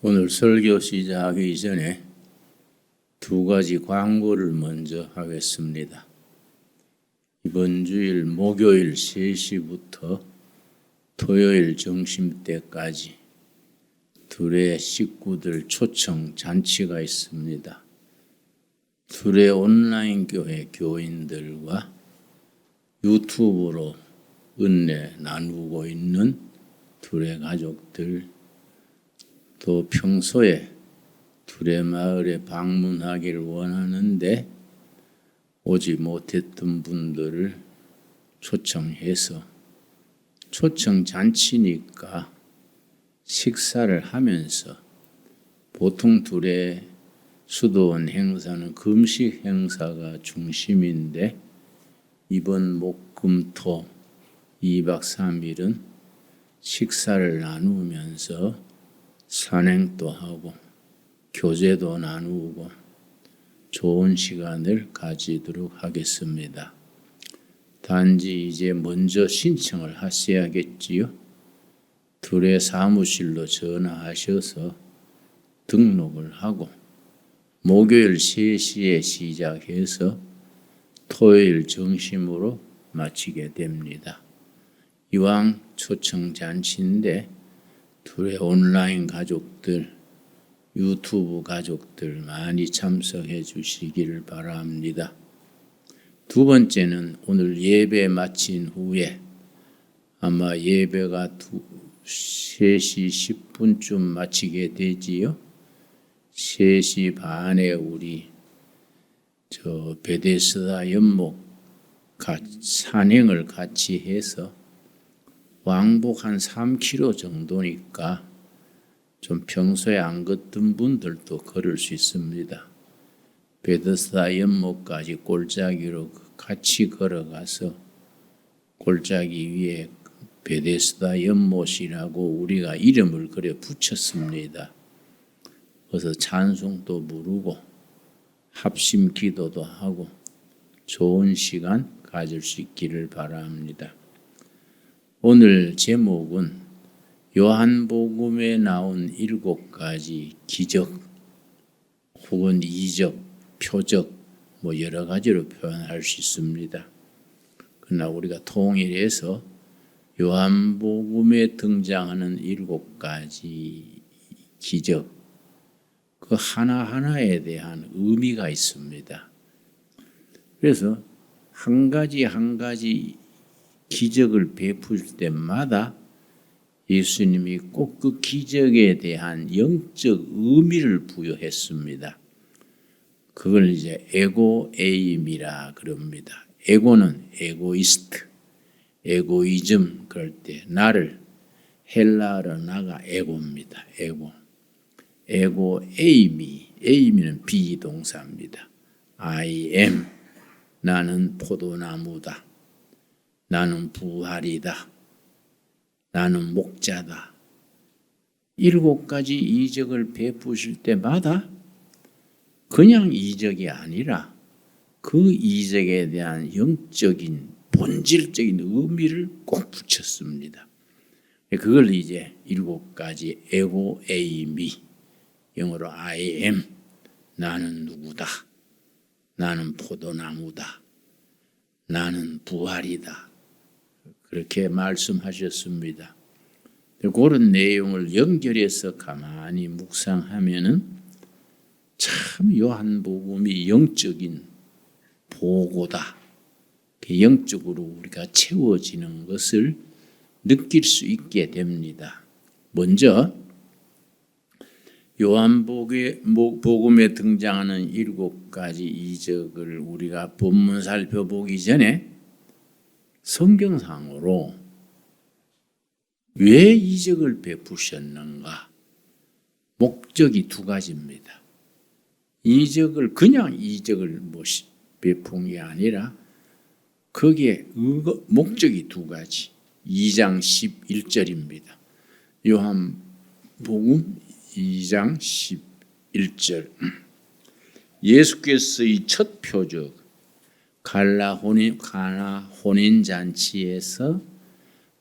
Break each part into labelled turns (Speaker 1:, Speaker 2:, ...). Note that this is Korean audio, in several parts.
Speaker 1: 오늘 설교 시작하기 전에 두 가지 광고를 먼저 하겠습니다. 이번 주일 목요일 3시부터 토요일 점심때까지 둘의 식구들 초청 잔치가 있습니다. 둘의 온라인 교회 교인들과 유튜브로 은혜 나누고 있는 둘의 가족들, 또 평소에 둘의 마을에 방문하기를 원하는데 오지 못했던 분들을 초청해서 초청 잔치니까 식사를 하면서, 보통 둘의 수도원 행사는 금식 행사가 중심인데 이번 목, 금, 토 2박 3일은 식사를 나누면서 산행도 하고 교제도 나누고 좋은 시간을 가지도록 하겠습니다. 단지 이제 먼저 신청을 하셔야겠지요. 둘의 사무실로 전화하셔서 등록을 하고 목요일 3시에 시작해서 토요일 점심으로 마치게 됩니다. 이왕 초청 잔치인데 둘의 온라인 가족들, 유튜브 가족들 많이 참석해 주시기를 바랍니다. 두 번째는 오늘 예배 마친 후에 아마 예배가 3시 10분쯤 마치게 되지요. 3시 반에 우리 베데스다 연못 산행을 같이 해서 왕복 한 3km 정도니까 좀 평소에 안 걷던 분들도 걸을 수 있습니다. 베데스다 연못까지 골짜기로 같이 걸어가서 골짜기 위에 베데스다 연못이라고 우리가 이름을 그래 붙였습니다. 그래서 찬송도 부르고 합심 기도도 하고 좋은 시간 가질 수 있기를 바랍니다. 오늘 제목은 요한복음에 나온 7가지 기적 혹은 이적, 표적 여러 가지로 표현할 수 있습니다. 그러나 우리가 통일해서 요한복음에 등장하는 7가지 기적, 그 하나하나에 대한 의미가 있습니다. 그래서 한 가지 한 가지 기적을 베풀 때마다 예수님이 꼭 그 기적에 대한 영적 의미를 부여했습니다. 그걸 이제 에고에임이라 그럽니다. 에고는 에고이스트, 에고이즘, 그럴 때 나를, 헬라어로 나가 에고입니다. 에고에임이, 에임은 비동사입니다. I am, 나는 포도나무다. 나는 부활이다. 나는 목자다. 7가지 이적을 베푸실 때마다 그냥 이적이 아니라 그 이적에 대한 영적인 본질적인 의미를 꼭 붙였습니다. 그걸 이제 7가지 에고에이미, 영어로 I am, 나는 누구다. 나는 포도나무다. 나는 부활이다. 그렇게 말씀하셨습니다. 그런 내용을 연결해서 가만히 묵상하면은 참 요한복음이 영적인 보고다. 영적으로 우리가 채워지는 것을 느낄 수 있게 됩니다. 먼저 요한복음에 등장하는 7가지 이적을 우리가 본문 살펴보기 전에 성경상으로 왜 이적을 베푸셨는가? 목적이 2가지입니다. 이적을 그냥 이적을 베푼 게 아니라 거기에 목적이 2가지. 2장 11절입니다. 요한복음 2장 11절. 예수께서의 첫 표적 가나 혼인잔치에서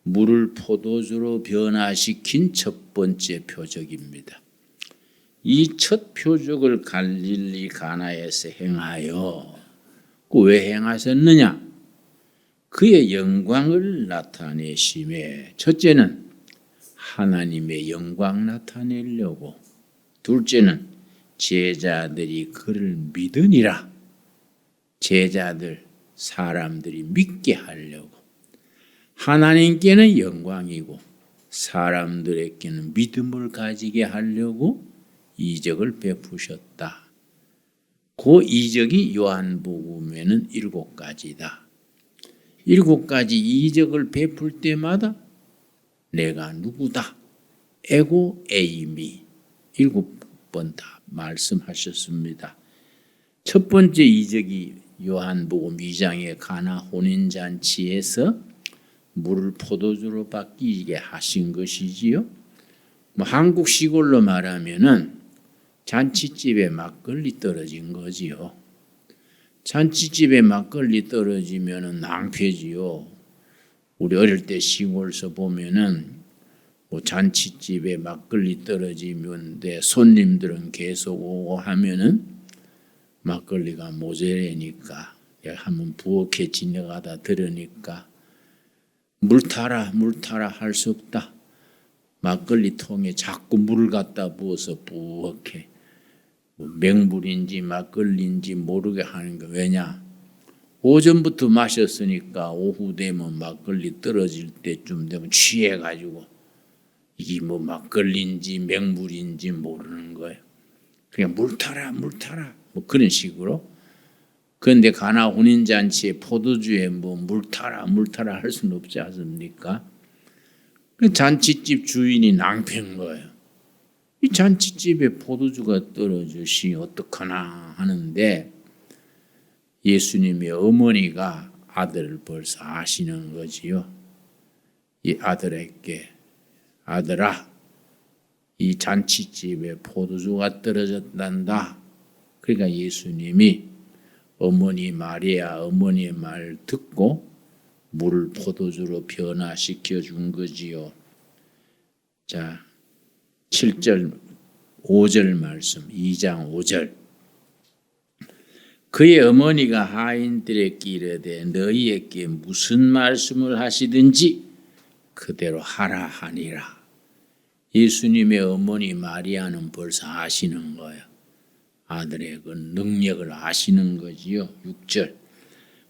Speaker 1: 물을 포도주로 변화시킨 첫 번째 표적입니다. 이 첫 표적을 갈릴리 가나에서 행하여 왜 행하셨느냐? 그의 영광을 나타내심에 첫째는 하나님의 영광 나타내려고, 둘째는 제자들이 그를 믿으니라. 제자들, 사람들이 믿게 하려고. 하나님께는 영광이고 사람들에게는 믿음을 가지게 하려고 이적을 베푸셨다. 그 이적이 요한복음에는 7가지다. 7가지 이적을 베풀 때마다 내가 누구다, 에고 에이미 7번 다 말씀하셨습니다. 첫 번째 이적이 요한복음 2장의 가나 혼인잔치에서 물을 포도주로 바뀌게 하신 것이지요. 한국 시골로 말하면은 잔치집에 막걸리 떨어진 거지요. 잔치집에 막걸리 떨어지면은 낭패지요. 우리 어릴 때 시골서 보면은 잔치집에 막걸리 떨어지면 손님들은 계속 오고 하면은 막걸리가 모자라니까 내가 한번 부엌에 지나가다 들으니까 물 타라 할 수 없다. 막걸리 통에 자꾸 물을 갖다 부어서 부엌에 맹물인지 막걸리인지 모르게 하는 거. 왜냐? 오전부터 마셨으니까 오후 되면 막걸리 떨어질 때쯤 되면 취해가지고 이게 막걸리인지 맹물인지 모르는 거예요. 그냥 물 타라 그런 식으로. 그런데 가나 혼인잔치에 포도주에 물 타라 할 수는 없지 않습니까? 잔치집 주인이 낭패인 거예요. 이 잔치집에 포도주가 떨어지시 어떡하나 하는데 예수님의 어머니가 아들을 벌써 아시는 거지요. 이 아들에게, 아들아, 이 잔치집에 포도주가 떨어졌단다. 그러니까 예수님이 어머니 마리아 어머니의 말 듣고 물을 포도주로 변화시켜 준 거지요. 자, 7절 5절 말씀, 2장 5절. 그의 어머니가 하인들에게 이르되 너희에게 무슨 말씀을 하시든지 그대로 하라 하니라. 예수님의 어머니 마리아는 벌써 아시는 거예요. 아들의 그 능력을 아시는 거지요. 6절.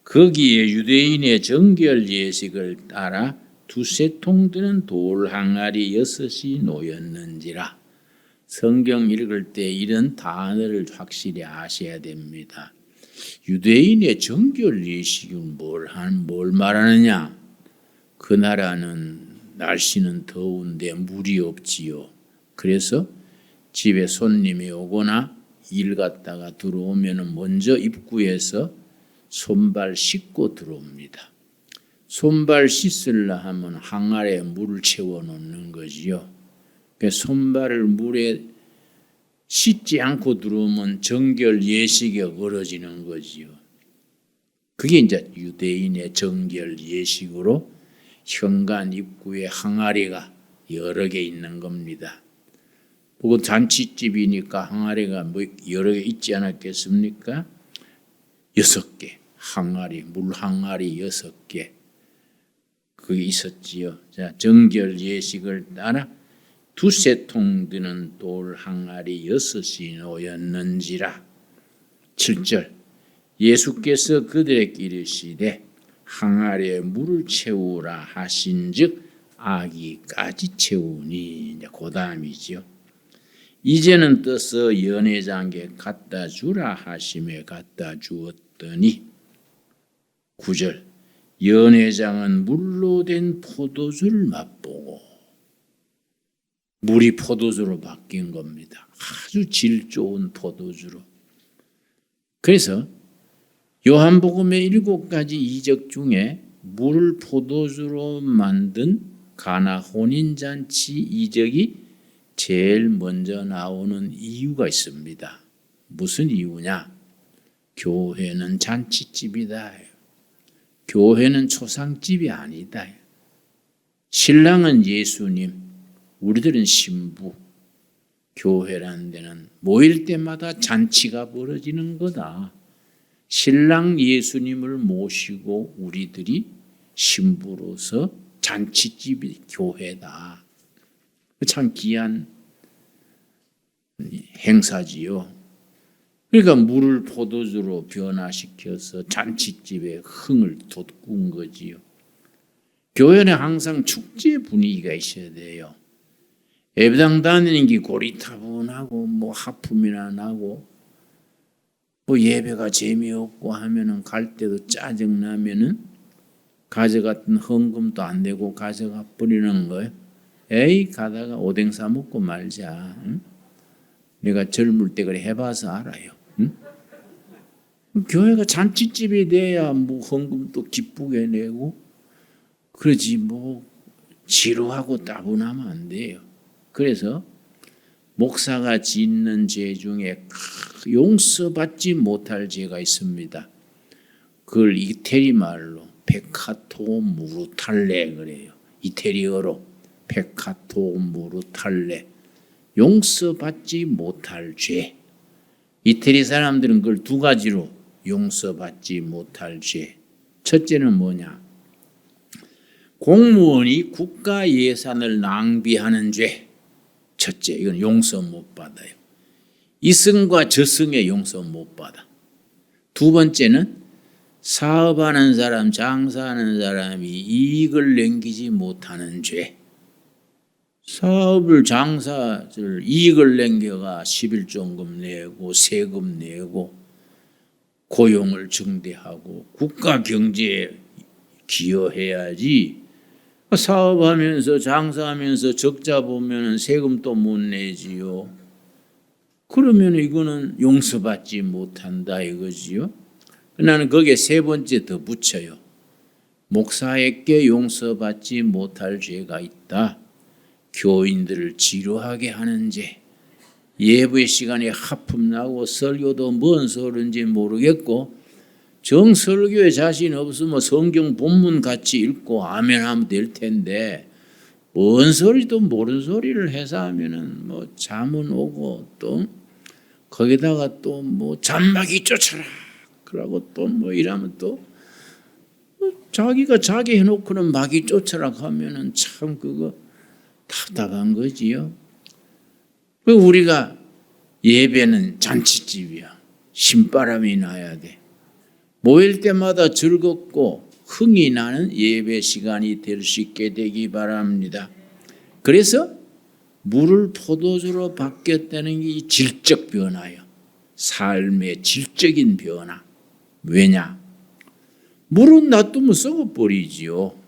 Speaker 1: 거기에 유대인의 정결 예식을 따라 두세 통 드는 돌 항아리 6이 놓였는지라. 성경 읽을 때 이런 단어를 확실히 아셔야 됩니다. 유대인의 정결 예식은 뭘 말하느냐? 그 나라는 날씨는 더운데 물이 없지요. 그래서 집에 손님이 오거나 일 갔다가 들어오면 먼저 입구에서 손발 씻고 들어옵니다. 손발 씻으려 하면 항아리에 물을 채워 놓는 거지요. 손발을 물에 씻지 않고 들어오면 정결 예식이 어그러지는 거지요. 그게 이제 유대인의 정결 예식으로 현관 입구에 항아리가 여러 개 있는 겁니다. 그리고 잔치집이니까 항아리가 여러 개 있지 않았겠습니까? 6개 항아리, 물 항아리 6개 그게 있었지요. 자, 정결 예식을 따라 두세 통 드는 돌 항아리 6이 놓였는지라. 7절. 예수께서 그들에게 이르시되 항아리에 물을 채우라 하신즉 아기까지 채우니. 이제 그 다음이죠. 이제는 떠서 연회장께 갖다 주라 하심에 갖다 주었더니. 9절. 연회장은 물로 된 포도주를 맛보고 물이 포도주로 바뀐 겁니다. 아주 질 좋은 포도주로. 그래서 요한복음의 7가지 이적 중에 물을 포도주로 만든 가나 혼인잔치 이적이 제일 먼저 나오는 이유가 있습니다. 무슨 이유냐? 교회는 잔치집이다. 교회는 초상집이 아니다. 신랑은 예수님, 우리들은 신부. 교회라는 데는 모일 때마다 잔치가 벌어지는 거다. 신랑 예수님을 모시고 우리들이 신부로서 잔치집이 교회다. 참 귀한 행사지요. 그러니까 물을 포도주로 변화시켜서 잔치집에 흥을 돋군 거지요. 교회는 항상 축제 분위기가 있어야 돼요. 예배당 다니는 게 고리타분하고 뭐 하품이나 나고 뭐 예배가 재미없고 하면은 갈 때도 짜증 나면은 가져갔던 헌금도 안 되고 가져가 버리는 거예요. 에이 가다가 오뎅 사 먹고 말자. 응? 내가 젊을 때 그래 해봐서 알아요. 응? 교회가 잔치집이 돼야 뭐 헌금도 기쁘게 내고 그러지 뭐 지루하고 따분하면 안 돼요. 그래서 목사가 짓는 죄 중에 용서받지 못할 죄가 있습니다. 그걸 이태리 말로 페카토 무르탈레 그래요. 이태리어로 페카토 무르탈레, 용서받지 못할 죄. 이태리 사람들은 그걸 두 가지로 용서받지 못할 죄. 첫째는 뭐냐? 공무원이 국가 예산을 낭비하는 죄. 첫째, 이건 용서 못 받아요. 이승과 저승에 용서 못 받아. 두 번째는 사업하는 사람, 장사하는 사람이 이익을 남기지 못하는 죄. 사업을, 장사를 이익을 남겨가 11조금 내고 세금 내고 고용을 증대하고 국가 경제에 기여해야지. 사업하면서 장사하면서 적자 보면 세금도 못 내지요. 그러면 이거는 용서받지 못한다 이거지요. 나는 거기에 세 번째 더 붙여요. 목사에게 용서받지 못할 죄가 있다. 교인들을 지루하게 하는 죄. 예배 시간에 하품 나고 설교도 뭔 소리인지 모르겠고 정설교에 자신 없으면 성경 본문 같이 읽고 아멘하면 될 텐데 뭔 소리도 모르는 소리를 해서 하면은 뭐 잠은 오고 또 거기다가 또 뭐 잔마귀 쫓아라 그러고 또 뭐 이러면 또 자기가 자기 해놓고는 마귀 쫓아라 하면은 참 그거 답답한 거지요. 우리가 예배는 잔치집이야. 신바람이 나야 돼. 모일 때마다 즐겁고 흥이 나는 예배 시간이 될 수 있게 되기 바랍니다. 그래서 물을 포도주로 바뀌었다는 게 질적 변화예요. 삶의 질적인 변화. 왜냐? 물은 놔두면 썩어버리지요.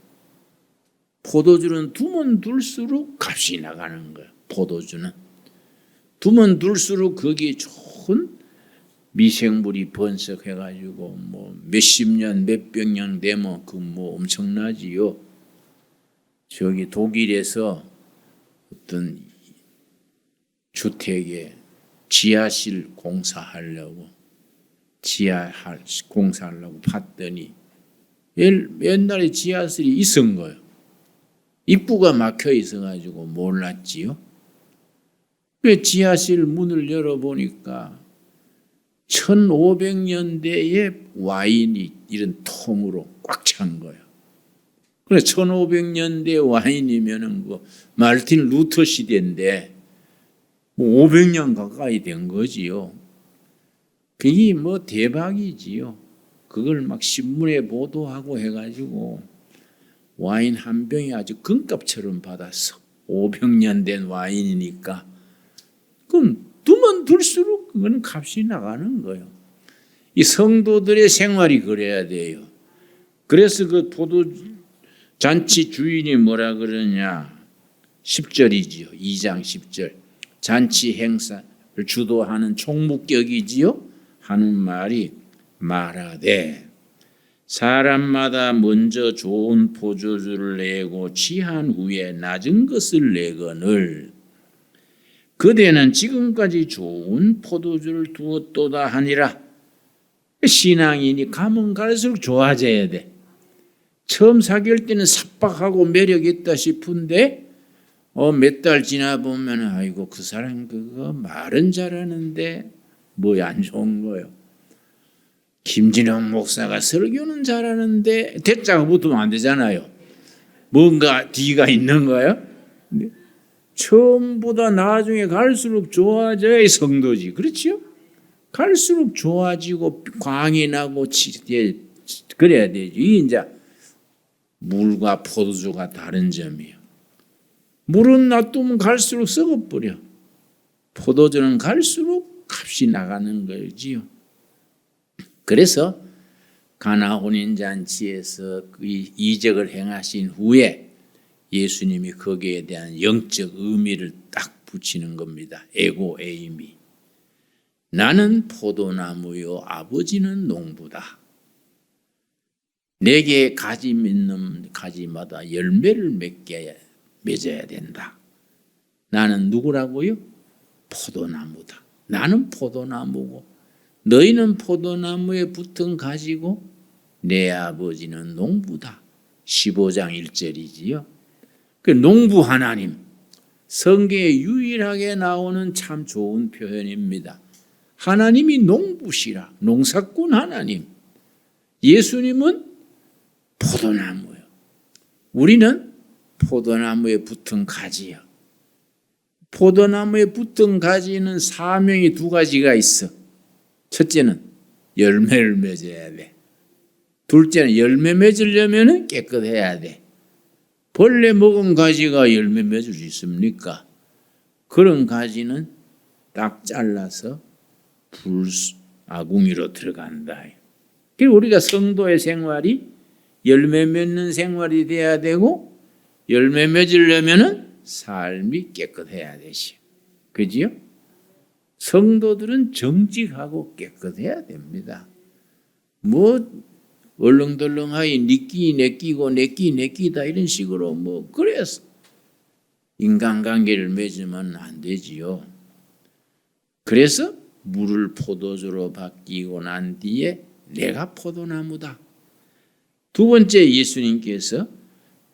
Speaker 1: 포도주는 두면 둘수록 값이 나가는 거예요. 포도주는. 두면 둘수록 거기에 좋은 미생물이 번식해가지고 뭐 몇십 년, 몇백 년 되면 그 뭐 엄청나지요. 저기 독일에서 어떤 주택에 지하실 공사하려고 봤더니 옛날에 지하실이 있은 거예요. 입구가 막혀 있어가지고 몰랐지요. 왜 지하실 문을 열어보니까 1500년대의 와인이 이런 통으로 꽉 찬 거예요. 그래 1500년대 와인이면은 뭐 마르틴 루터 시대인데 뭐 500년 가까이 된 거지요. 그게 뭐 대박이지요. 그걸 막 신문에 보도하고 해가지고 와인 한 병이 아주 금값처럼 받았어. 500년 된 와인이니까. 그럼 두면 둘수록 그건 값이 나가는 거예요. 이 성도들의 생활이 그래야 돼요. 그래서 그 포도 잔치 주인이 뭐라 그러냐? 10절이지요. 2장 10절. 잔치 행사를 주도하는 총무격이지요. 하는 말이 말하되 사람마다 먼저 좋은 포도주를 내고 취한 후에 낮은 것을 내거늘 그대는 지금까지 좋은 포도주를 두었도다 하니라. 신앙인이 가면 갈수록 좋아져야 돼. 처음 사귈 때는 삭박하고 매력 있다 싶은데 몇 달 지나 보면 아이고 그 사람 그거 말은 잘하는데 뭐 안 좋은 거예요. 김진영 목사가 설교는 잘하는데 대자가 붙으면 안 되잖아요. 뭔가 뒤가 있는 거예요. 처음보다 나중에 갈수록 좋아져야 성도지. 그렇지요? 갈수록 좋아지고 광이 나고 그래야 되죠. 이 이제 물과 포도주가 다른 점이에요. 물은 놔두면 갈수록 썩어버려. 포도주는 갈수록 값이 나가는 거지요. 그래서 가나 혼인잔치에서 그 이적을 행하신 후에 예수님이 거기에 대한 영적 의미를 딱 붙이는 겁니다. 에고 에이미. 나는 포도나무요 아버지는 농부다. 내게 가지 맺는 가지마다 열매를 맺어야 된다. 나는 누구라고요? 포도나무다. 나는 포도나무고 너희는 포도나무에 붙은 가지고 내 아버지는 농부다. 15장 1절이지요. 그 농부 하나님, 성경에 유일하게 나오는 참 좋은 표현입니다. 하나님이 농부시라. 농사꾼 하나님. 예수님은 포도나무예요. 우리는 포도나무에 붙은 가지요. 포도나무에 붙은 가지는 사명이 두 가지가 있어. 첫째는 열매를 맺어야 돼. 둘째는 열매 맺으려면 깨끗해야 돼. 벌레 먹은 가지가 열매 맺을 수 있습니까? 그런 가지는 딱 잘라서 불아궁이로 들어간다. 그리고 우리가 성도의 생활이 열매 맺는 생활이 돼야 되고 열매 맺으려면 삶이 깨끗해야 되지. 그지요? 성도들은 정직하고 깨끗해야 됩니다. 뭐 얼렁덜렁하게 니끼 내끼고 내끼 내끼다 이런 식으로 뭐 그래서 인간관계를 맺으면 안 되지요. 그래서 물을 포도주로 바뀌고 난 뒤에 내가 포도나무다. 두 번째 예수님께서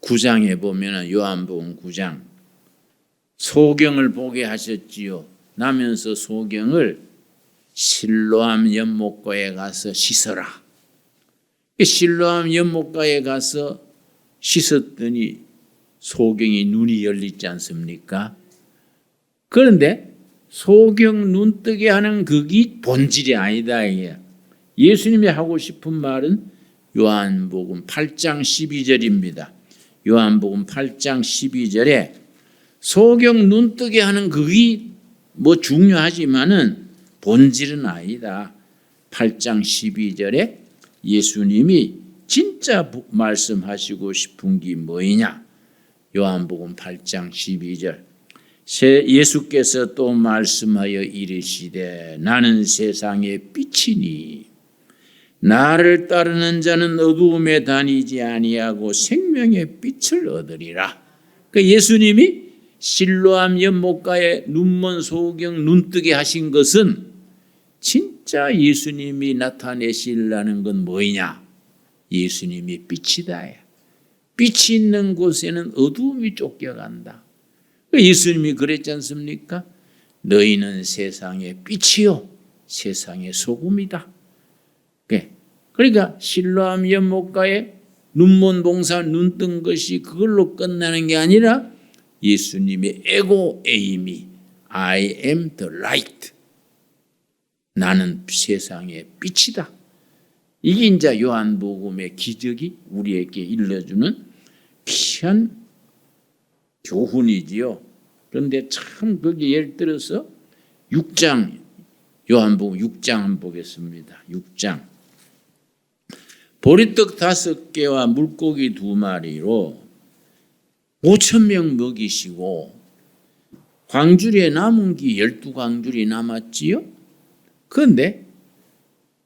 Speaker 1: 9장에 보면 요한복음 9장 소경을 보게 하셨지요. 나면서 소경을 실로암 연못가에 가서 씻어라. 실로암 연못가에 가서 씻었더니 소경이 눈이 열리지 않습니까? 그런데 소경 눈뜨게 하는 그게 본질이 아니다. 예수님이 하고 싶은 말은 요한복음 8장 12절입니다. 요한복음 8장 12절에 소경 눈뜨게 하는 그게 뭐 중요하지만은 본질은 아니다. 8장 12절에 예수님이 진짜 말씀하시고 싶은 게 뭐이냐? 요한복음 8장 12절. 예수께서 또 말씀하여 이르시되 나는 세상의 빛이니 나를 따르는 자는 어두움에 다니지 아니하고 생명의 빛을 얻으리라. 그 예수님이 실로암 연못가에 눈먼 소경 눈뜨게 하신 것은 진짜 예수님이 나타내시려는 건 뭐이냐? 예수님이 빛이다. 빛이 있는 곳에는 어두움이 쫓겨간다. 예수님이 그랬지 않습니까? 너희는 세상의 빛이요 세상의 소금이다. 그러니까 실로암 연못가에 눈먼 봉사 눈뜬 것이 그걸로 끝나는 게 아니라 예수님의 에고 에이미 I am the light. 나는 세상의 빛이다. 이게 이제 요한복음의 기적이 우리에게 일러주는 귀한 교훈이지요. 그런데 참 거기 예를 들어서 6장 요한복음 6장 한번 보겠습니다. 6장 보리떡 5개와 물고기 2마리로 5,000명 먹이시고 광주리에 남은 게 12광주리 남았지요. 그런데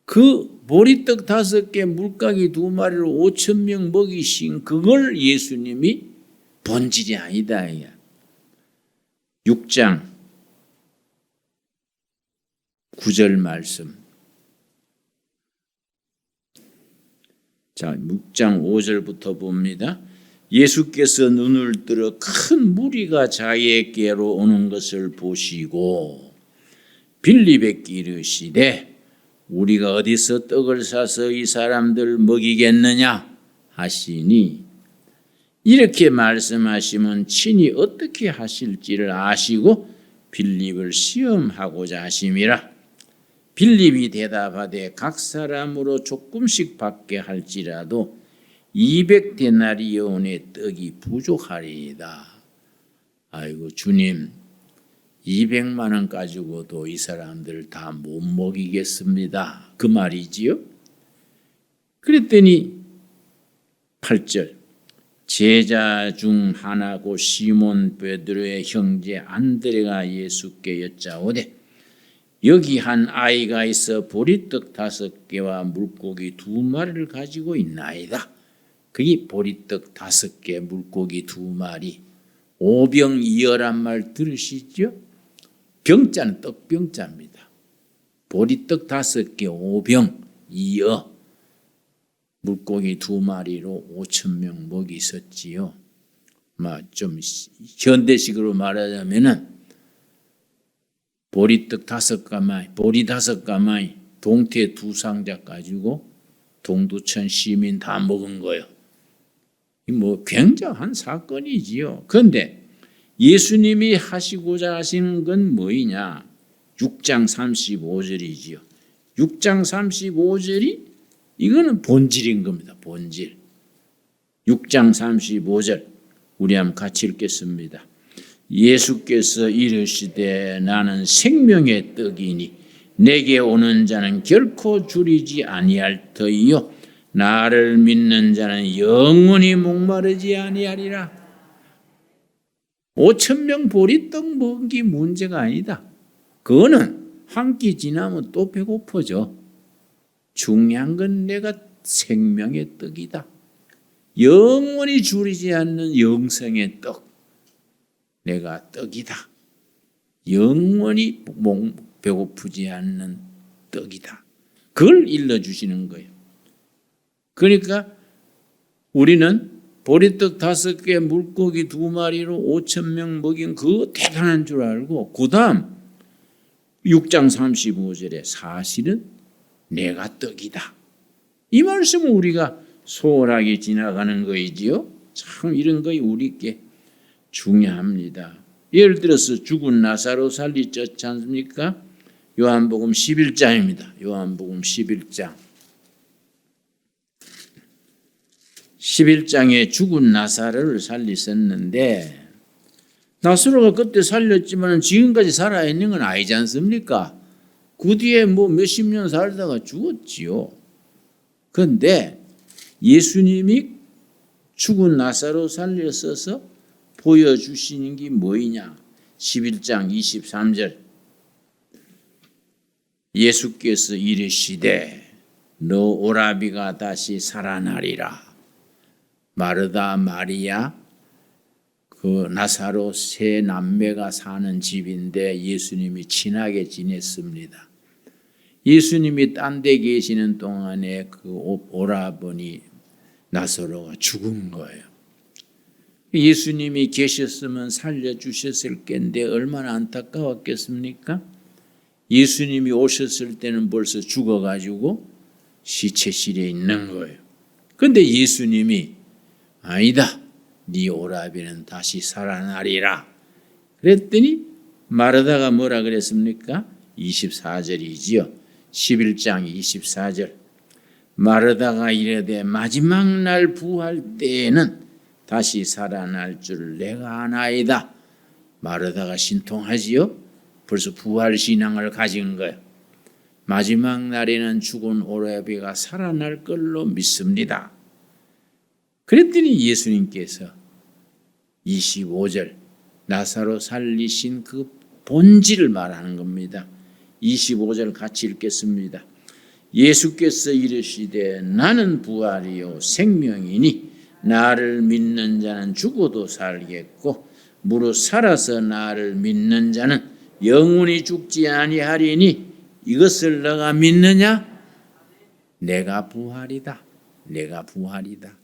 Speaker 1: 그 보리떡 5개 물고기 2마리로 5,000명 먹이신 그걸 예수님이 본질이 아니다. 6장 9절 말씀. 자, 6장 5절부터 봅니다. 예수께서 눈을 들어 큰 무리가 자기에게로 오는 것을 보시고 빌립에게 이르시되 우리가 어디서 떡을 사서 이 사람들 먹이겠느냐 하시니 이렇게 말씀하시면 친히 어떻게 하실지를 아시고 빌립을 시험하고자 하심이라. 빌립이 대답하되 각 사람으로 조금씩 받게 할지라도 200데나리온의 떡이 부족하리이다. 아이고 주님, 200만 원 가지고도 이 사람들 다 못 먹이겠습니다. 그 말이지요. 그랬더니 8절 제자 중 하나고 시몬 베드로의 형제 안드레가 예수께 여짜오되 여기 한 아이가 있어 보리떡 5개와 물고기 2마리를 가지고 있나이다. 그게 보리떡 5개, 물고기 2마리, 오병이어란 말 들으시죠? 병자는 떡병자입니다. 보리떡 5개, 오병이어, 물고기 2마리로 5,000명 먹이셨지요. 좀 현대식으로 말하자면은 보리떡 5가마이, 보리 5가마이, 동태 2상자 가지고 동두천 시민 다 먹은 거예요. 굉장한 사건이지요. 그런데 예수님이 하시고자 하시는 건 뭐이냐? 6장 35절이지요. 6장 35절이 이거는 본질인 겁니다. 본질. 6장 35절 우리 한번 같이 읽겠습니다. 예수께서 이르시되 나는 생명의 떡이니 내게 오는 자는 결코 줄이지 아니할 터이요 나를 믿는 자는 영원히 목마르지 아니하리라. 5,000명 보리떡 먹은 게 문제가 아니다. 그거는 한 끼 지나면 또 배고파져. 중요한 건 내가 생명의 떡이다. 영원히 줄이지 않는 영생의 떡. 내가 떡이다. 영원히 배고프지 않는 떡이다. 그걸 일러주시는 거예요. 그러니까 우리는 보리떡 5개, 물고기 2마리로 5,000명 먹인 그거 대단한 줄 알고 그 다음 6장 35절에 사실은 내가 떡이다. 이 말씀은 우리가 소홀하게 지나가는 거이지요. 참 이런 거 우리께 중요합니다. 예를 들어서 죽은 나사로 살리셨지 않습니까? 요한복음 11장입니다. 요한복음 11장. 11장에 죽은 나사로를 살리셨는데 나사로가 그때 살렸지만 지금까지 살아있는 건 아니지 않습니까? 그 뒤에 몇십 년 살다가 죽었지요. 그런데 예수님이 죽은 나사로 살렸어서 보여주시는 게 뭐이냐? 11장 23절 예수께서 이르시되 너 오라비가 다시 살아나리라. 마르다 마리아 그 나사로 세 남매가 사는 집인데 예수님이 친하게 지냈습니다. 예수님이 딴 데 계시는 동안에 그 오라버니 나사로가 죽은 거예요. 예수님이 계셨으면 살려주셨을 텐데 얼마나 안타까웠겠습니까? 예수님이 오셨을 때는 벌써 죽어가지고 시체실에 있는 거예요. 그런데 예수님이 아니다. 네 오라비는 다시 살아나리라. 그랬더니 마르다가 뭐라 그랬습니까? 24절이지요. 11장 24절. 마르다가 이르되 마지막 날 부활 때에는 다시 살아날 줄 내가 아나이다. 마르다가 신통하지요. 벌써 부활 신앙을 가진 거예요. 마지막 날에는 죽은 오라비가 살아날 걸로 믿습니다. 그랬더니 예수님께서 25절 나사로 살리신 그 본질을 말하는 겁니다. 25절 같이 읽겠습니다. 예수께서 이르시되 나는 부활이요 생명이니 나를 믿는 자는 죽어도 살겠고 무릇 살아서 나를 믿는 자는 영원히 죽지 아니하리니 이것을 너가 믿느냐? 내가 부활이다. 내가 부활이다.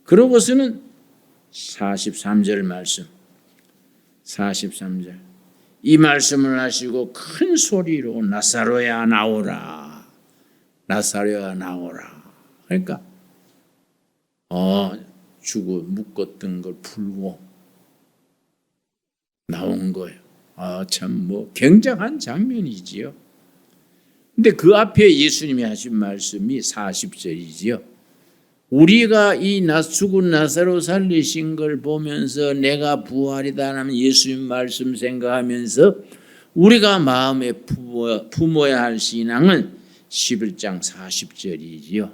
Speaker 1: 그러고서는 43절 말씀, 43절 이 말씀을 하시고 큰 소리로 나사로야 나오라, 나사로야 나오라. 그러니까 죽어 묶었던 걸 풀고 나온 거예요. 참 굉장한 장면이지요. 근데 그 앞에 예수님이 하신 말씀이 40절이지요. 우리가 이 죽은 나사로 살리신 걸 보면서 내가 부활이다 하면 예수님 말씀 생각하면서 우리가 마음에 품어야 할 신앙은 11장 40절이지요.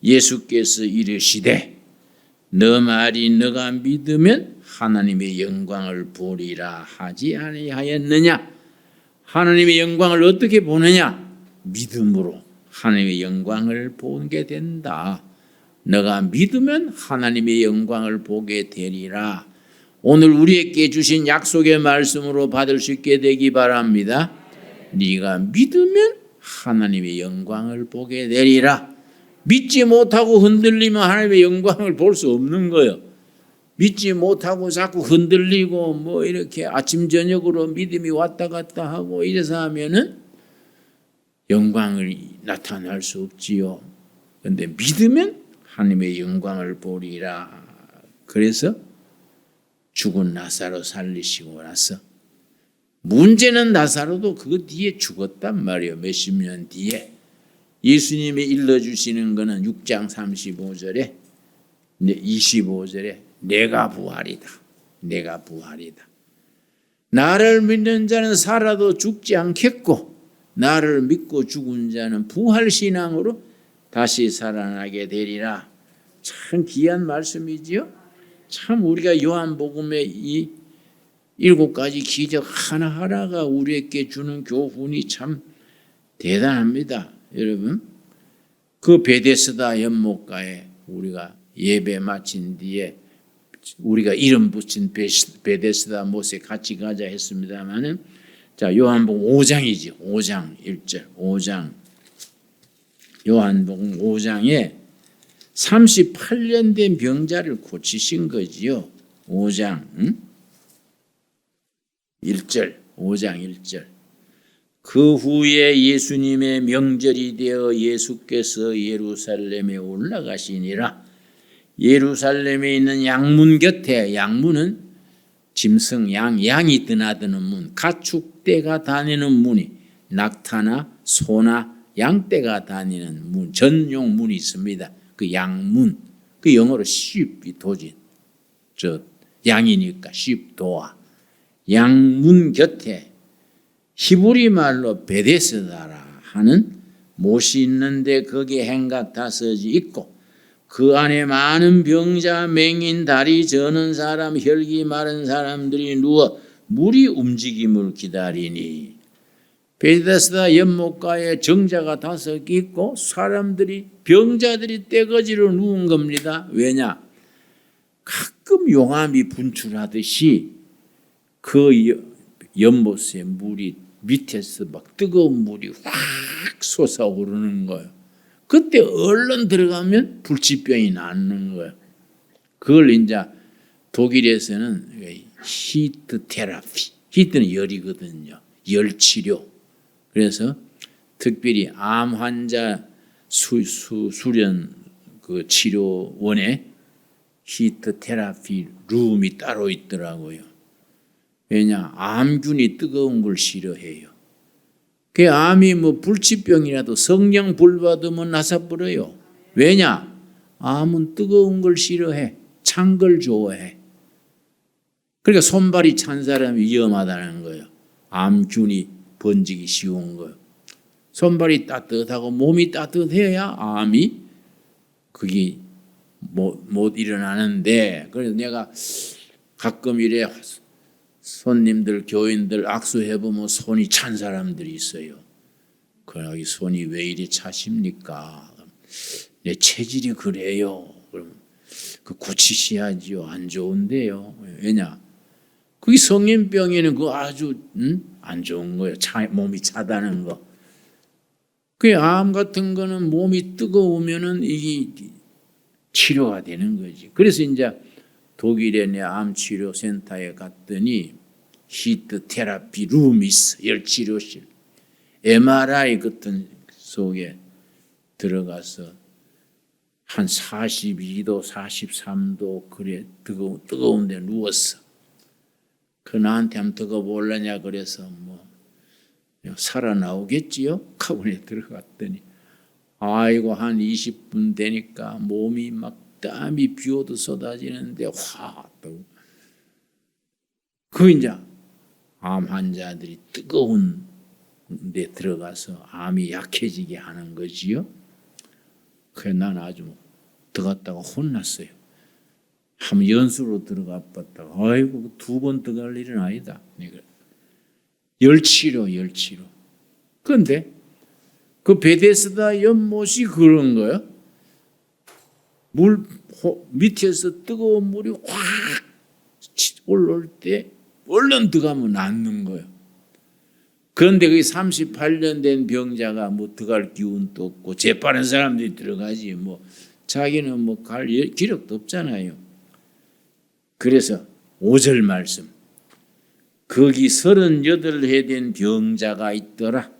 Speaker 1: 예수께서 이르시되 너 말이 너가 믿으면 하나님의 영광을 보리라 하지 아니하였느냐. 하나님의 영광을 어떻게 보느냐? 믿음으로 하나님의 영광을 보게 된다. 너가 믿으면 하나님의 영광을 보게 되리라. 오늘 우리에게 주신 약속의 말씀으로 받을 수 있게 되기 바랍니다. 네가 믿으면 하나님의 영광을 보게 되리라. 믿지 못하고 흔들리면 하나님의 영광을 볼 수 없는 거예요. 믿지 못하고 자꾸 흔들리고 이렇게 아침 저녁으로 믿음이 왔다 갔다 하고 이래서 하면은 영광을 나타날 수 없지요. 그런데 믿으면 하나님의 영광을 보리라. 그래서 죽은 나사로 살리시고 나서 문제는 나사로도 그 뒤에 죽었단 말이에요. 몇십 년 뒤에. 예수님이 일러주시는 것은 6장 35절에 25절에 내가 부활이다. 내가 부활이다. 나를 믿는 자는 살아도 죽지 않겠고 나를 믿고 죽은 자는 부활신앙으로 다시 살아나게 되리라. 참 귀한 말씀이지요. 참 우리가 요한복음의 이 7가지 기적 하나하나가 우리에게 주는 교훈이 참 대단합니다. 여러분, 그 베데스다 연못가에 우리가 예배 마친 뒤에 우리가 이름 붙인 베데스다 못에 같이 가자 했습니다만은, 자, 요한복음 5장이죠. 5장 1절. 5장. 요한복음 5장에 38년 된 병자를 고치신 거지요. 5장 1절. 5장 1절. 그 후에 예수님의 명절이 되어 예수께서 예루살렘에 올라가시니라. 예루살렘에 있는 양문 곁에, 양문은 짐승, 양이 드나드는 문, 가축대가 다니는 문이, 낙타나 소나 양떼가 다니는 문, 전용 문이 있습니다. 그 양문, 그 영어로 sheep이 도지, 양이니까 sheep 도어. 양문 곁에 히브리 말로 베데스다라 하는 못이 있는데 거기에 행각 5이 있고 그 안에 많은 병자, 맹인, 다리 저는 사람, 혈기 마른 사람들이 누워 물이 움직임을 기다리니, 베데스다 연못가에 정자가 5개 있고 사람들이, 병자들이 떼거지로 누운 겁니다. 왜냐? 가끔 용암이 분출하듯이 그 연못에 물이 밑에서 막 뜨거운 물이 확 솟아오르는 거예요. 그때 얼른 들어가면 불치병이 낫는 거예요. 그걸 이제 독일에서는 히트 테라피, 히트는 열이거든요. 열 치료. 그래서 특별히 암 환자 수련 그 치료원에 히트 테라피 룸이 따로 있더라고요. 왜냐? 암균이 뜨거운 걸 싫어해요. 그 암이 불치병이라도 성령 불 받으면 나서버려요. 왜냐? 암은 뜨거운 걸 싫어해. 찬 걸 좋아해. 그러니까 손발이 찬 사람이 위험하다는 거예요. 암균이 번지기 쉬운 거예요. 손발이 따뜻하고 몸이 따뜻해야 암이 그게 못 일어나는데, 그래서 내가 가끔 이래 손님들, 교인들 악수해보면 손이 찬 사람들이 있어요. 그러나 이 손이 왜 이리 차십니까? 내 체질이 그래요. 그럼 그 고치셔야지요. 안 좋은데요. 왜냐? 그게 성인병에는 그 아주 안 좋은 거예요. 몸이 차다는 거. 그 암 같은 거는 몸이 뜨거우면은 이게 치료가 되는 거지. 그래서 이제 독일의 내 암치료센터에 갔더니 히트 테라피 룸이 있어. 열치료실. MRI 같은 속에 들어가서 한 42도, 43도 그래 뜨거운 데 누웠어. 그 나한테 한번 뜨거워볼라냐 그래서 뭐 살아나오겠지요? 하고에 들어갔더니 아이고 한 20분 되니까 몸이 막 땀이 비오듯 쏟아지는데 확 뜨고 그 이제 암 환자들이 뜨거운 데 들어가서 암이 약해지게 하는 거지요. 그래 난 아주 들어갔다가 혼났어요. 한번 연수로 들어가 봤다가 아이고 2번 들어갈 일은 아니다. 열치료. 그런데 그 베데스다 연못이 그런 거예요. 물 밑에서 뜨거운 물이 확 올라올 때 얼른 들어가면 낫는 거예요. 그런데 그 38년 된 병자가 뭐 들어갈 기운도 없고 재빠른 사람들이 들어가지 뭐 자기는 뭐 갈 기력도 없잖아요. 그래서 5절 말씀. 거기 38해 된 병자가 있더라.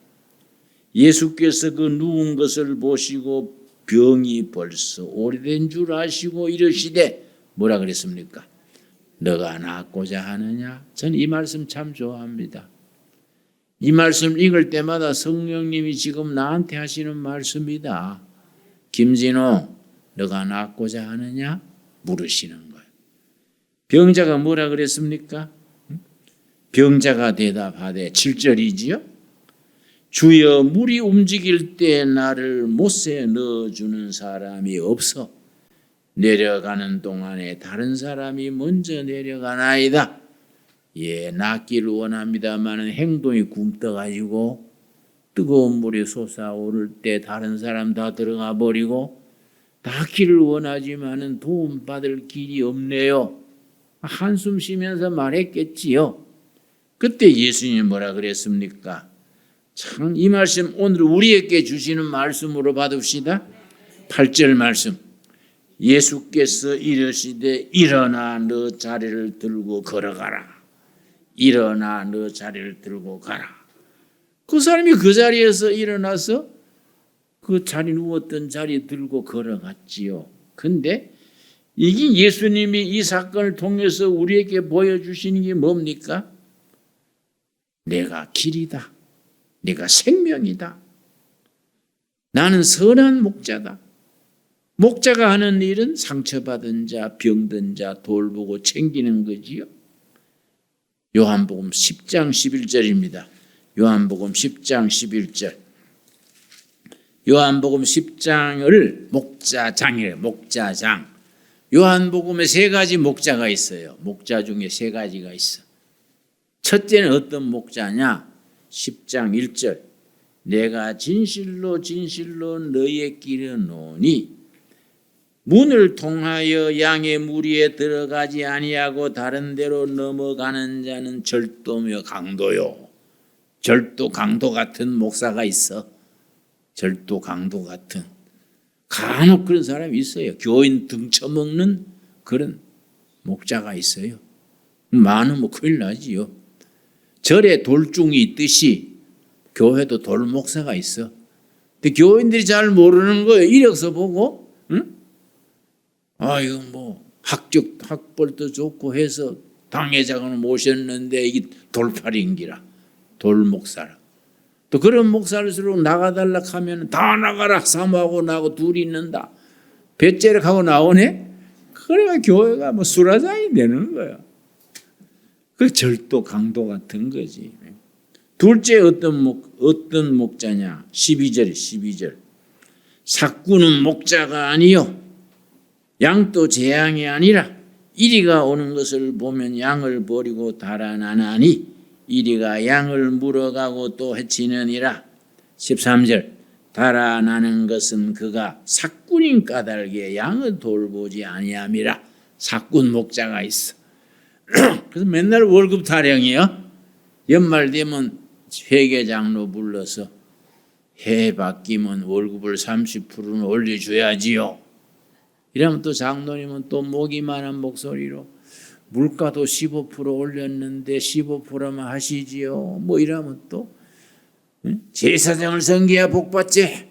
Speaker 1: 예수께서 그 누운 것을 보시고 병이 벌써 오래된 줄 아시고 이르시되 뭐라 그랬습니까? 너가 낫고자 하느냐? 저는 이 말씀 참 좋아합니다. 이 말씀 읽을 때마다 성령님이 지금 나한테 하시는 말씀이다. 김진호, 너가 낫고자 하느냐? 물으시는 거예요. 병자가 뭐라 그랬습니까? 병자가 대답하되 7절이지요. 주여 물이 움직일 때 나를 못에 넣어주는 사람이 없어 내려가는 동안에 다른 사람이 먼저 내려가나이다. 예, 낫기를 원합니다마는 행동이 굼떠가지고 뜨거운 물이 솟아오를 때 다른 사람 다 들어가 버리고 낫기를 원하지만은 도움받을 길이 없네요. 한숨 쉬면서 말했겠지요. 그때 예수님이 뭐라 그랬습니까? 참 이 말씀 오늘 우리에게 주시는 말씀으로 받읍시다. 8절 말씀. 예수께서 이르시되 일어나 너 자리를 들고 걸어가라. 일어나 너 자리를 들고 가라. 그 사람이 그 자리에서 일어나서 그 자리 누웠던 자리 들고 걸어갔지요. 근데 이게 예수님이 이 사건을 통해서 우리에게 보여주시는 게 뭡니까? 내가 길이다. 내가 생명이다. 나는 선한 목자다. 목자가 하는 일은 상처받은 자, 병든 자 돌보고 챙기는 거지요. 요한복음 10장 11절입니다. 요한복음 10장 11절. 요한복음 10장을 목자장이래요. 목자장. 요한복음에 3가지 목자가 있어요. 목자 중에 3가지가 있어. 첫째는 어떤 목자냐? 10장 1절. 내가 진실로 진실로 너희에게 이르노니 문을 통하여 양의 무리에 들어가지 아니하고 다른 데로 넘어가는 자는 절도며 강도요. 절도 강도 같은 목사가 있어. 절도 강도 같은. 간혹 그런 사람이 있어요. 교인 등쳐먹는 그런 목자가 있어요. 많으면 큰일 나지요. 절에 돌중이 있듯이 교회도 돌목사가 있어. 근데 교인들이 잘 모르는 거예요. 이력서 보고, 응? 아, 이거 뭐 학벌도 좋고 해서 당회장을 모셨는데 이게 돌팔인기라. 돌목사라. 또 그런 목사일수록 나가달라 하면 다 나가라. 사모하고 나하고 둘이 있는다. 배째력하고 나오네. 그래야 교회가 뭐 수라장이 되는 거야. 그 절도 강도 같은 거지. 둘째 어떤 목자냐? 12절. 삭구는 목자가 아니요 양도 재앙이 아니라 이리가 오는 것을 보면 양을 버리고 달아나나니 이리가 양을 물어가고 또 해치느니라. 13절. 달아나는 것은 그가 삭군인 까닭에 양을 돌보지 아니함이라. 삭군 목자가 있어. 그래서 맨날 월급 타령이요. 연말 되면 회계장로 불러서 해 바뀌면 월급을 30%는 올려줘야지요. 이러면 또 장로님은 또 목이만한 목소리로 물가도 15% 올렸는데 15%만 하시지요. 뭐 이러면 또 제사장을 섬겨야 복받지.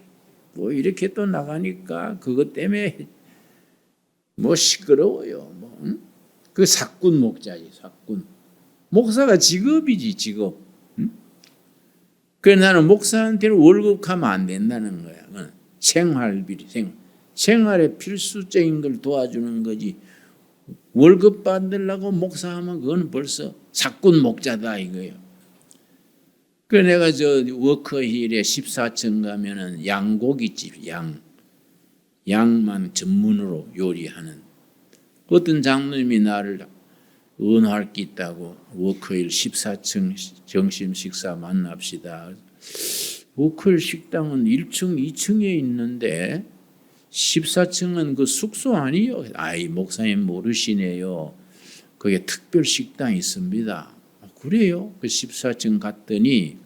Speaker 1: 뭐 이렇게 또 나가니까 그것 때문에 뭐 시끄러워요. 뭐 그 사꾼 목자지 사꾼. 목사가 직업이지 직업. 그래 나는 목사한테는 월급 하면 안 된다는 거야. 생활비리 생활에 필수적인 걸 도와주는 거지. 월급 받으려고 목사하면 그건 벌써 사꾼 목자다 이거예요. 그래 내가 저 워커힐에 14층 가면은 양고기집 양만 전문으로 요리하는 어떤 장로님이 나를 은화할 게 있다고 워커힐 14층 점심 식사 만납시다. 워커힐 식당은 1층, 2층에 있는데 14층은 그 숙소 아니요? 아이 목사님 모르시네요. 거기에 특별 식당이 있습니다. 그래요? 그 14층 갔더니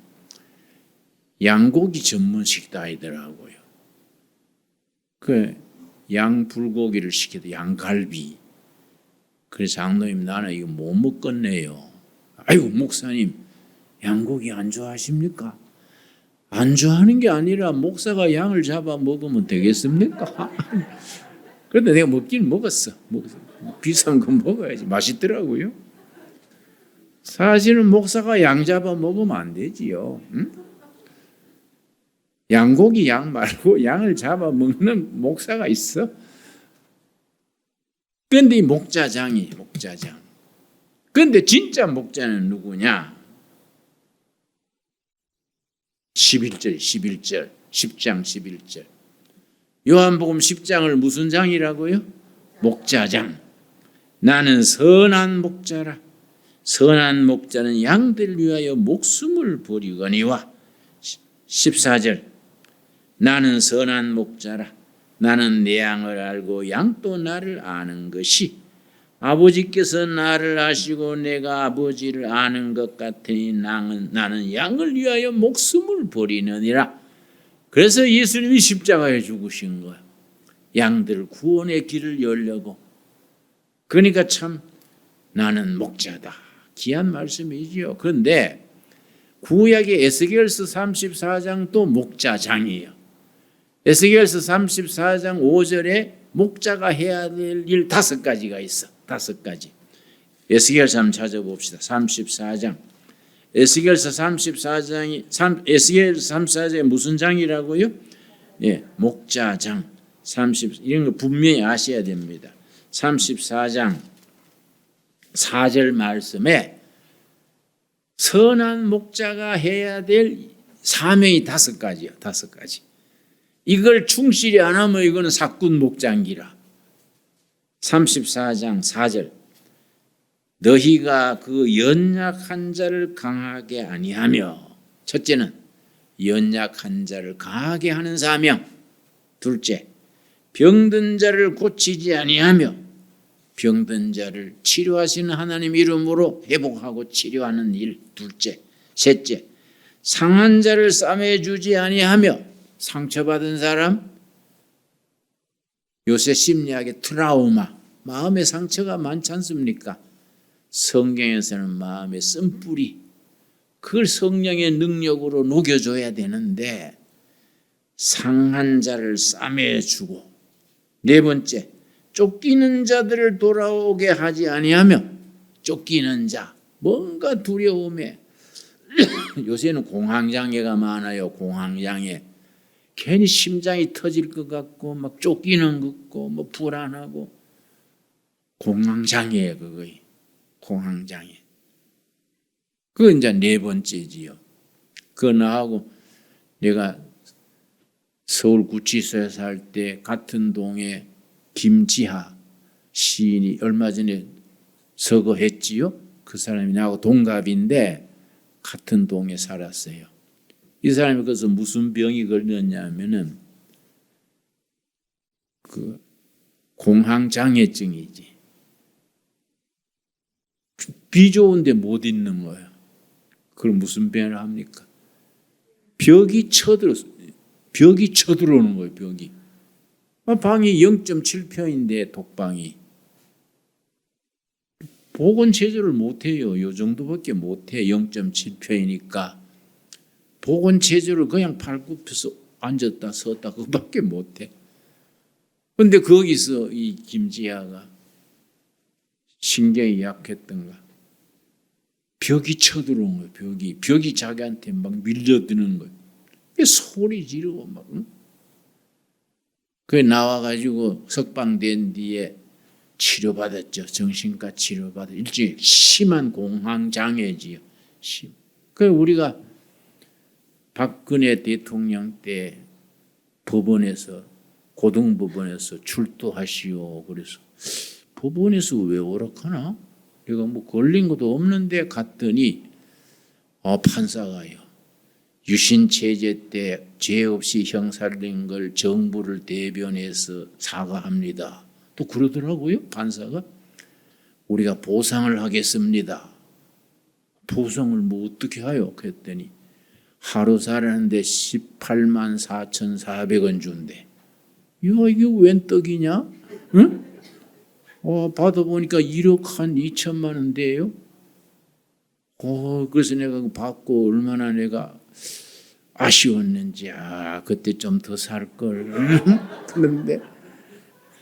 Speaker 1: 양고기 전문 식당이더라고요. 그 양불고기를 시켜도 양갈비. 그래서 장로님 나는 이거 못 먹겠네요. 아이고 목사님 양고기 안 좋아하십니까? 안 좋아하는 게 아니라 목사가 양을 잡아 먹으면 되겠습니까? 그런데 내가 먹긴 먹었어. 비싼 거 먹어야지. 맛있더라고요. 사실은 목사가 양 잡아 먹으면 안 되지요. 응? 양고기 양 말고 양을 잡아 먹는 목사가 있어. 그런데 이 목자장. 그런데 진짜 목자는 누구냐? 11절 10장 11절 요한복음 10장을 무슨 장이라고요? 목자장. 나는 선한 목자라. 선한 목자는 양들 위하여 목숨을 버리거니와 14절 나는 선한 목자라. 나는 내 양을 알고 양도 나를 아는 것이 아버지께서 나를 아시고 내가 아버지를 아는 것 같으니 나는 양을 위하여 목숨을 버리느니라. 그래서 예수님이 십자가에 죽으신 거야. 양들 구원의 길을 열려고. 그러니까 참 나는 목자다. 귀한 말씀이지요. 그런데 구약의 에스겔서 34장 또 목자장이에요. 에스겔서 34장 5절에 목자가 해야 될 일 5가지가 있어. 5가지. 에스겔서 한번 찾아봅시다. 34장. 에스겔서 34장이 무슨 장이라고요? 예, 목자장. 이런 거 분명히 아셔야 됩니다. 34장 4절 말씀에 선한 목자가 해야 될 사명이 5가지요. 5가지. 이걸 충실히 안 하면 이거는 사꾼 목장기라. 34장 4절 너희가 그 연약한 자를 강하게 아니하며 첫째는 연약한 자를 강하게 하는 사명. 둘째 병든 자를 고치지 아니하며 병든 자를 치료하시는 하나님 이름으로 회복하고 치료하는 일. 둘째 셋째 상한 자를 싸매주지 아니하며 상처받은 사람 요새 심리학의 트라우마 마음의 상처가 많지 않습니까? 성경에서는 마음의 쓴뿌리 그걸 성령의 능력으로 녹여줘야 되는데 상한 자를 싸매주고 네 번째 쫓기는 자들을 돌아오게 하지 아니하며 쫓기는 자 뭔가 두려움에 요새는 공황장애가 많아요. 공황장애 괜히 심장이 터질 것 같고 막 쫓기는 것 같고 뭐 불안하고 공황장애예요. 그거이 공황장애. 그거 이제 네 번째지요. 그거 나하고 내가 서울 구치소에 살 때 같은 동에 김지하 시인이 얼마 전에 서거했지요. 그 사람이 나하고 동갑인데 같은 동에 살았어요. 이 사람이 그래서 무슨 병이 걸렸냐면은 그 공황장애증이지. 비 좋은데 못 있는 거예요. 그럼 무슨 병을 합니까? 벽이 쳐들어오는 거예요. 벽이. 방이 0.7평인데 독방이. 보건 체조를 못해요. 요 정도밖에 못해. 0.7평이니까. 보건 체조를 그냥 발굽혀서 앉았다 섰다 그밖에 못해. 근데 거기서 이 김지아가 신경이 약했던가. 벽이 쳐들어온 거예요. 벽이 자기한테 막 밀려드는 거예요. 소리 지르고 막. 그게 나와가지고 석방된 뒤에 치료받았죠. 정신과 치료받았죠. 일종의 심한 공황장애지요. 그래서 우리가 박근혜 대통령 때 법원에서 고등법원에서 출두하시오. 그래서 법원에서 왜 오락하나? 내가 뭐 걸린 것도 없는데 갔더니 판사가요. 유신체제 때 죄 없이 형사된 걸 정부를 대변해서 사과합니다. 또 그러더라고요. 판사가. 우리가 보상을 하겠습니다. 보상을 뭐 어떻게 해요? 그랬더니 하루 살았는데 18만 4,400원 준대. 야, 이게 웬 떡이냐? 응? 받아보니까 1억 한 2천만 원대요. 그래서 내가 받고 얼마나 내가 아쉬웠는지, 그때 좀 더 살걸. 그런데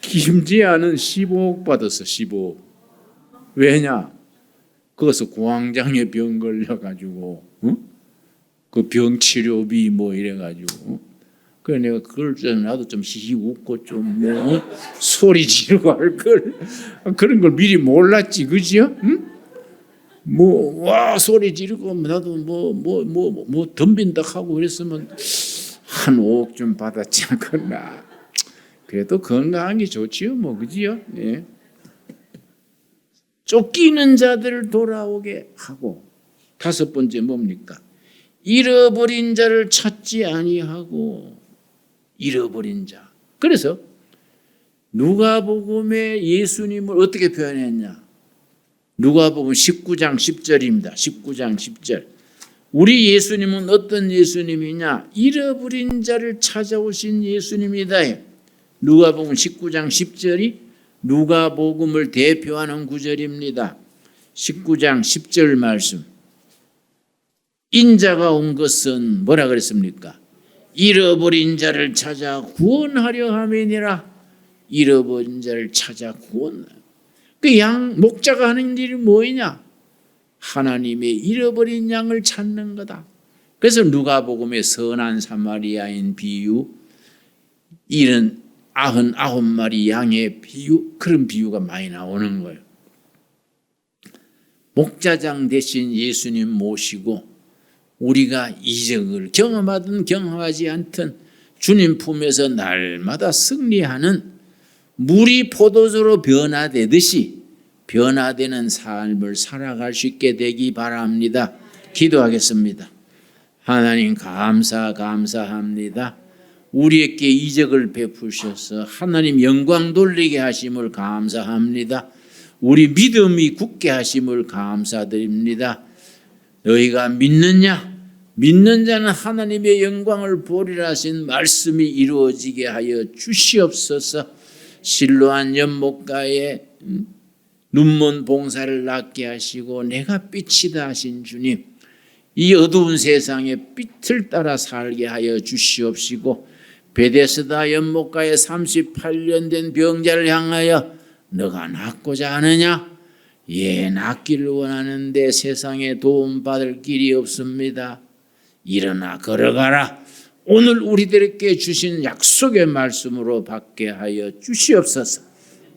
Speaker 1: 김지아는 15억 받았어. 15억. 왜냐? 거기서 공황장애 병 걸려가지고 그 병치료비 뭐 이래가지고. 그래 내가 그걸 좀 나도 좀 히히 웃고 좀 뭐 소리 지르고 할 걸. 그런 걸 미리 몰랐지, 그지요? 응? 와 소리 지르고 나도 뭐 덤빈다 하고 그랬으면 한 5억 좀 받았지 않겠나. 그래도 건강한 게 좋지요, 뭐 그지요? 예. 쫓기는 자들을 돌아오게 하고, 5번째 뭡니까? 잃어버린 자를 찾지 아니하고. 잃어버린 자. 그래서 누가복음에 예수님을 어떻게 표현했냐? 누가복음 19장 10절입니다. 19장 10절. 우리 예수님은 어떤 예수님이냐? 잃어버린 자를 찾아오신 예수님이다. 누가복음 19장 10절이 누가복음을 대표하는 구절입니다. 19장 10절 말씀. 인자가 온 것은 뭐라 그랬습니까? 잃어버린 자를 찾아 구원하려 함이니라. 잃어버린 자를 찾아 구원하려. 그 목자가 하는 일이 뭐냐? 하나님의 잃어버린 양을 찾는 거다. 그래서 누가복음의 선한 사마리아인 비유, 99마리 양의 비유, 그런 비유가 많이 나오는 거예요. 목자장 대신 예수님 모시고 우리가 이적을 경험하든 경험하지 않든 주님 품에서 날마다 승리하는 물이 포도주로 변화되듯이 변화되는 삶을 살아갈 수 있게 되기 바랍니다. 기도하겠습니다. 하나님 감사합니다. 우리에게 이적을 베푸셔서 하나님 영광 돌리게 하심을 감사합니다. 우리 믿음이 굳게 하심을 감사드립니다. 너희가 믿느냐? 믿는 자는 하나님의 영광을 보리라 하신 말씀이 이루어지게 하여 주시옵소서. 실로암 연못가에 눈먼 봉사를 낫게 하시고 내가 빛이다 하신 주님, 이 어두운 세상에 빛을 따라 살게 하여 주시옵시고, 베데스다 연못가에 38년 된 병자를 향하여 너가 낫고자 하느냐? 예, 낫기를 원하는데 세상에 도움받을 길이 없습니다. 일어나 걸어가라. 오늘 우리들에게 주신 약속의 말씀으로 받게 하여 주시옵소서.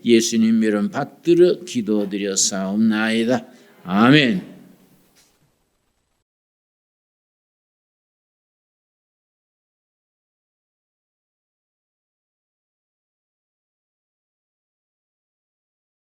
Speaker 1: 예수님 이름 받들어 기도드려 사옵나이다. 아멘.